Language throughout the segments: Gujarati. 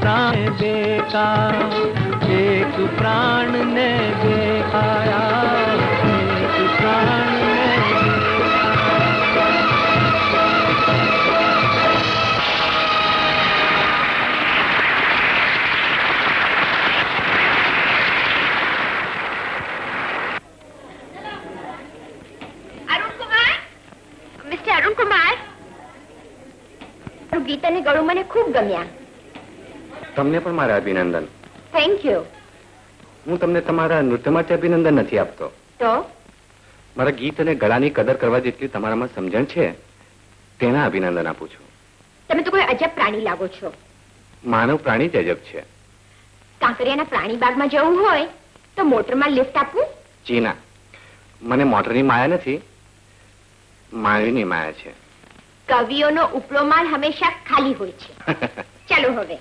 प्राण देखा, एक प्राण ने देखाया, एक प्राण ने અરુણ કુમાર, ગીતા ને ગળું મને ખૂબ ગમ્યા. તમને પણ મારા અભિનંદન. Thank you. હું તમને તમારા નૃત્ય માટે અભિનંદન નથી આપતો. તો મારા ગીત અને ગળાની કદર કરવા જેટલી તમારામાં સમજણ છે તેના અભિનંદન આપું છું. તમે તો કોઈ અજબ પ્રાણી લાગો છો. માનવ પ્રાણી જ અજબ છે. કાંકરિયાના પ્રાણી બાગમાં જવું હોય તો મોટરમાં લિફ્ટ આપવું? જી ના, મને મોટરની માયા નથી, માનવીની માયા છે. કવિઓનો ઉપલો માળ હંમેશા ખાલી હોય છે. ચાલો હવે.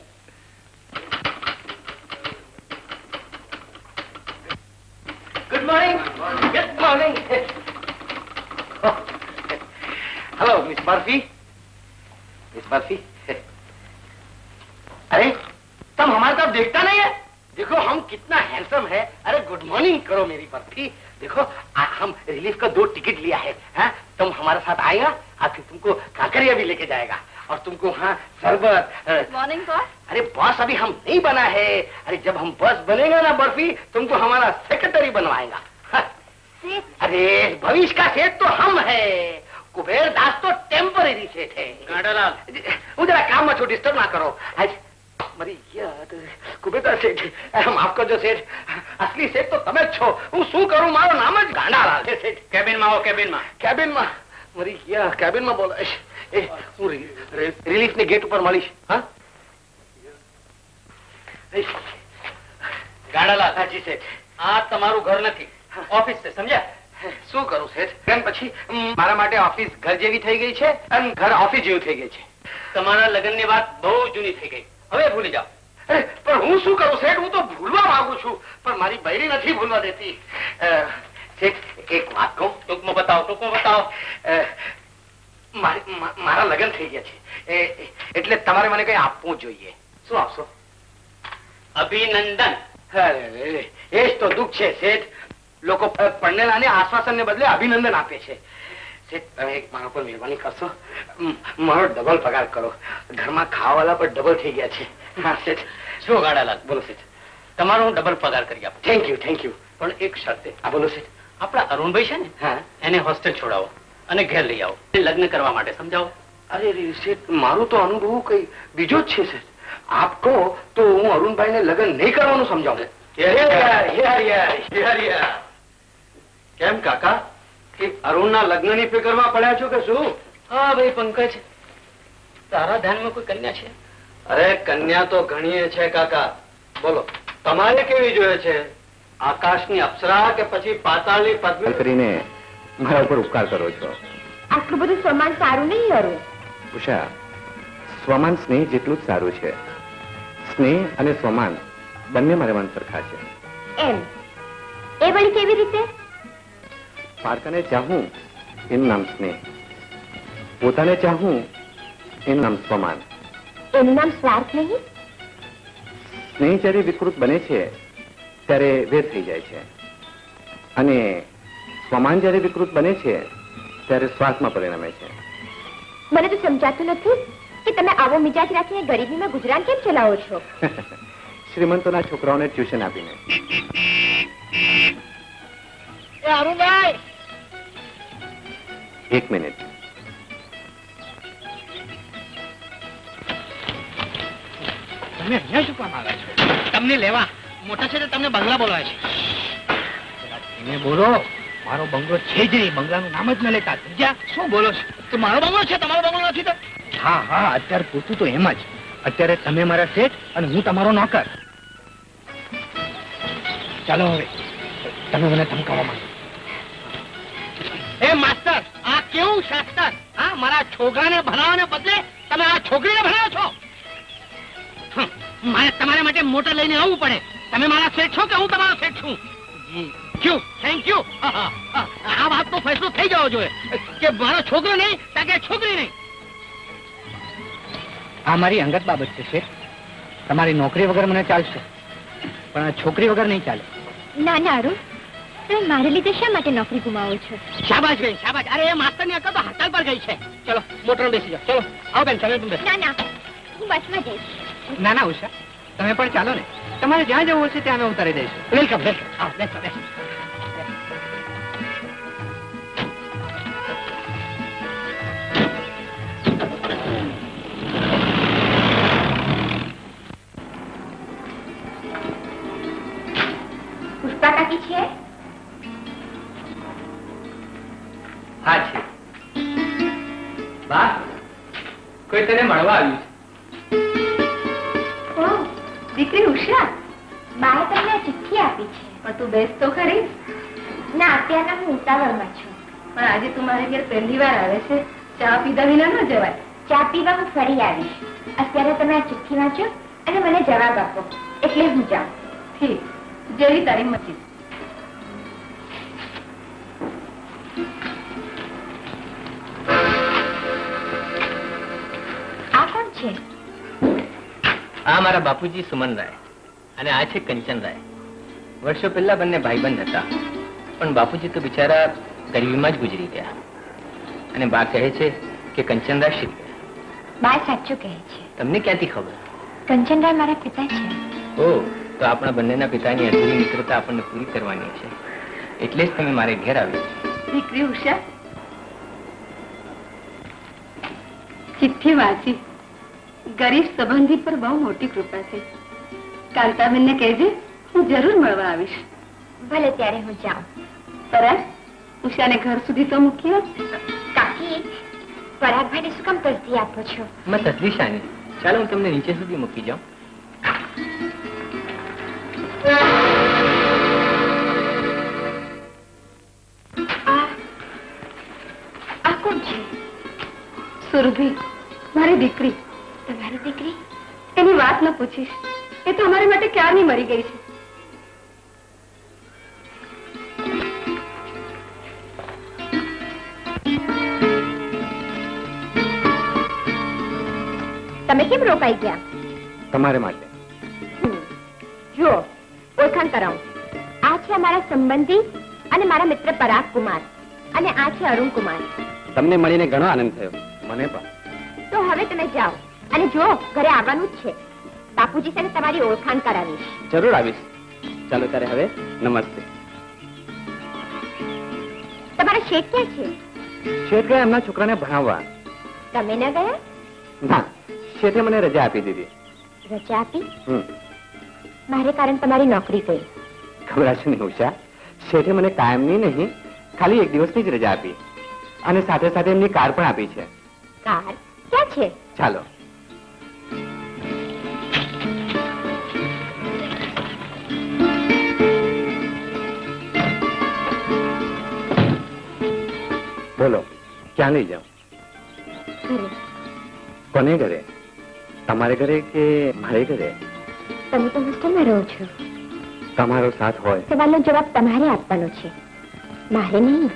Good morning. Good morning. Hello miss barfi. Miss barfi, अरे तुम हमारी तरफ देखता नहीं है? देखो हम कितना हैंडसम है. अरे गुड मॉर्निंग करो मेरी बर्फी. देखो हम रिलीफ का 2 टिकट लिया है. हाँ, तुम हमारे साथ आएगा और फिर तुमको कांकरिया भी लेके जाएगा और तुमको हाँ शरबत. Morning boss. अरे बॉस अभी हम नहीं बना है. अरे जब हम बॉस बनेगा ना बर्फी, तुमको हमारा सेक्रेटरी बनवाएगा. अरे भविष्य का सेठ तो हम है. कुबेर दास तो टेम्पररी सेठ है. गाड़ालाल, जरा काम में छोड़ डिस्टर्ब ना करो. आज मरी याद कुबेर सेठ, माफ करજો सेठ. असली सेठ तो તમે જ છો. હું શું કરું, મારો નામ જ ગાંડાલાલ છે સેઠ. કેબિનમાં આવો. કેબિનમાં મરી ગયા. કેબિનમાં બોલાય. એ હું રિલીફ ને ગેટ ઉપર મળીશ. હા ગાંડાલાલ. હાજી સેઠ. આ તમારું ઘર નથી, ઓફિસ છે, સમજ્યા? શું કરું સેઠ? કેમ પછી મારા માટે ઓફિસ ઘર જેવી થઈ ગઈ છે અને ઘર ઓફિસ જેવું થઈ ગઈ છે. તમારા લગ્નની વાત બહુ જૂની થઈ ગઈ, હવે ભૂલી જાઓ. પણ હું શું કરું સેઠ? હું તો ભૂલવા માંગુ છું પણ મારી બૈરી નથી ભૂલવા દેતી. સેઠ એક વાત કહું? ટૂંકમાં બતાવો. મારા લગ્ન થઈ ગયા છે એટલે તમારે મને કઈ આપવું જોઈએ. શું આપશો? અભિનંદન. અરે એ જ તો દુઃખ છે શેઠ. લોકો પરણેલાને આશ્વાસનને બદલે અભિનંદન આપે છે. શેઠ તમે એક મારા પર મહેરબાની કરશો? મારો ડબલ પગાર કરો. ઘરમાં ખાવાવાળા પણ ડબલ થઈ ગયા છે. હા શેઠ. શું ગાડાલાલ? બોલો શેઠ. તમારો હું ડબલ પગાર કરી આપું. Thank you. પણ એક શરતે. હા બોલો શેઠ. આપણા અરુણભાઈ છે ને, હા, એને હોસ્ટેલ છોડાવો અને ઘેર લઈ આવો લગ્ન કરવા માટે. સમજાવો. અરે શેઠ, મારું તો અનુભવ કઈ બીજો જ છે શેઠ. આપ કહો તો હું અરુણભાઈને લગ્ન નહીં કરવાનું સમજાવું. કેમ કાકા, અરુણના લગ્નની ફિકરમાં પડ્યા છો કે શું? હા ભાઈ પંકજ, તારા ધ્યાનમાં કોઈ કન્યા છે? અરે કન્યા તો ઘણી છે કાકા. બોલો તમારે કેવી જોઈએ છે? આકાશની અપ્સરા કે પછી પાતાળની પદ્મ? કરીને મારા ઉપર ઉપકાર કરો છો. આટલું બધું સ્વમાન સારું નહીં અરુણ. ઉષા, સ્વમાન સ્નેહ જેટલું જ સારું છે. સ્નેહ અને સ્વમાન બંને મારે મન સરખા છે. એમ? એ વળી કેવી રીતે? પારકાને ચાહું એનું નામ સ્નેહ, પોતાને ચાહું એનું નામ સ્વમાન. એનું નામ સ્વાર્થ નહીં? સ્નેહ જયારે વિકૃત બને છે ત્યારે વેર થઈ જાય છે અને સ્વમાન જયારે વિકૃત બને છે ત્યારે સ્વાર્થમાં પરિણમે છે. મને તો સમજાતું નથી કે તમે આવો મિજાજ રાખીને ગરીબીમાં ગુજરાન કેમ ચલાવો છો? શ્રીમંતોના છોકરાઓને ટ્યુશન આપીને. અરુણભાઈ, એક મિનિટ. તમે અહીંયા શું કામ આવ્યા છો? તમને લેવા. મોટા છે તમને બંગલા બોલાવે છે. એને બોલો, મારો બંગલો છે જ નહીં. બંગલાનું નામ જ ન લેતા. સમજ્યા? શું બોલો છો? તો મારો બંગલો છે, તમારો બંગલો નથી તો? હા હા, અત્યારે પૂછું તો એમ જ. અત્યારે તમે મારા શેઠ અને હું તમારો નોકર. ચાલો હવે તમે મને ધમકાવવા માંગો. એ માસ્ટર, આ કેવું શાસ્ત્ર? હા, મારા છોકરાને ભણાવવાને બદલે તમે આ છોકરીને ભણાવો છો. મારે તમારા માટે મોટર લઈને આવવું પડે. તમે મારા શેઠ છો કે હું તમારો શેઠ છું? ક્યુ? Thank you. આ વાતનો ફેસલો થઈ જવો જોઈએ કે મારો છોકરો નહીં કે છોકરી નહીં. આ મારી અંગત બાબત છે શેઠ. તમારી નોકરી વગર મને ચાલશે, પણ છોકરી વગર નહીં ચાલે. ના ના અરુણ, તમે મારે લીધે શા માટે નોકરી ગુમાવો છો? શાબાશ બેન, શાબાશ. અરે એ માસ્તરની અકલ તો હડતાલ પર ગઈ છે. ચલો મોટરમાં બેસી જાઓ. ચલો આવો બેન, તમે પણ બેસો. ના ના, હું બસમાં જઈશ. ના ના ઉષા, તમે પણ ચાલો ને. તમારે જ્યાં જવું હશે ત્યાં અમે ઉતારી દઈશું. Welcome, welcome. આવો, બેસો બેસો. પુષ્પા કાકી છે? હા છે. બા, કોઈ તને મળવા આવ્યું છે. ઓહ, દીકરી ઉષા, બાએ તમને આ ચિઠ્ઠી આપી છે. પણ તું બેસ તો ખરી. ના, અત્યારના હું ઉતાવળમાં છું. પણ આજે તું મારે ઘેર પહેલી વાર આવે છે, ચા પીધા વિના ન જવાય. ચા પીવા હું ફરી આવીશ. અત્યારે તમે આ ચિઠ્ઠી વાંચો અને મને જવાબ આપો, એટલે હું જાઉં. ઠીક, જેવી તારી મરજી. આ કોણ છે? આ મારા બાપુજી સુમનરાય અને આ છે કંચનરાય. વર્ષો પહેલા બંને ભાઈબંધ હતા, પણ બાપુજી તો બિચારા ગરીબીમાં જ ગુજરી ગયા. અને બા કહે છે કે કંચનરાય શીખ ગયા. બા સાચું કહે છે. તમને ક્યાંથી ખબર? કંચનરાય મારા પિતા છે. ઓહ, તો આપણા બંનેના પિતાની અધૂરી મિત્રતા આપણને પૂરી કરવાની છે. એટલે જ તમે મારે ઘેર આવ્યા. દીકરી ઉષા, ચિઠ્ઠી વાંચી. ગરીબ સંબંધી પર બહુ મોટી કૃપા છે. કાંતાબેનને કહેજે, હું જરૂર મળવા આવીશ. ભલે, ત્યારે હું જાઉં. પરાગ, ઉષાને ઘર સુધી તો મૂકી આવ. કાકી, પરાગભાઈને શું કામ તસ્દી આપો છો? મેં તસદી શાની? ચાલો હું તમને નીચે સુધી મૂકી જાઉં. આ કોણ છે? સુરભી, મારી દીકરી. તમારી દીકરી? એની વાત ન પૂછીશ, એ તો અમારી માટે ક્યારની મરી ગઈ છે. તમે કેમ રોકાઈ ગયા? તમારે માટે. જુઓ, ઓળખાણ કરાવું. આ છે અમારા સંબંધી અને મારા મિત્ર પરાગ કુમાર, અને આ છે અરુણ કુમાર. તમને મળીને ઘણો આનંદ થયો. મને પણ. તો હવે તમે જાઓ, અને જો ઘરે આવવાનું જ છે. બાપુજી સાથે તમારી ઓળખાણ કરાવીશ. જરૂર આવીશ. ચાલો ત્યારે હવે નમસ્તે. તમારા શેઠ ક્યાં છે? શેઠ ગયા એમના છોકરાને ભણાવવા. તમે ન ગયા? ના, શેઠે મને રજા આપી દીધી. રજા આપી? હમ. મારે કારણ તમારી નોકરી ગઈ. ખબર છે ને ઉષા, શેઠે મને કાયમની નહીં, ખાલી એક દિવસની જ રજા આપી, અને સાથે સાથે એમની કાર પણ આપી છે. કાર ક્યાં છે? ચાલો. બોલો, ક્યાં લઈ જાઓ? ઘરે. કોને ઘરે? તમારે ઘરે કે મારે ઘરે? તમે તો હોસ્ટેલમાં રહો છો. તમારો સાથ હોય. સવાલનો જવાબ તમારે આપવાનો છે, મારે નહીં.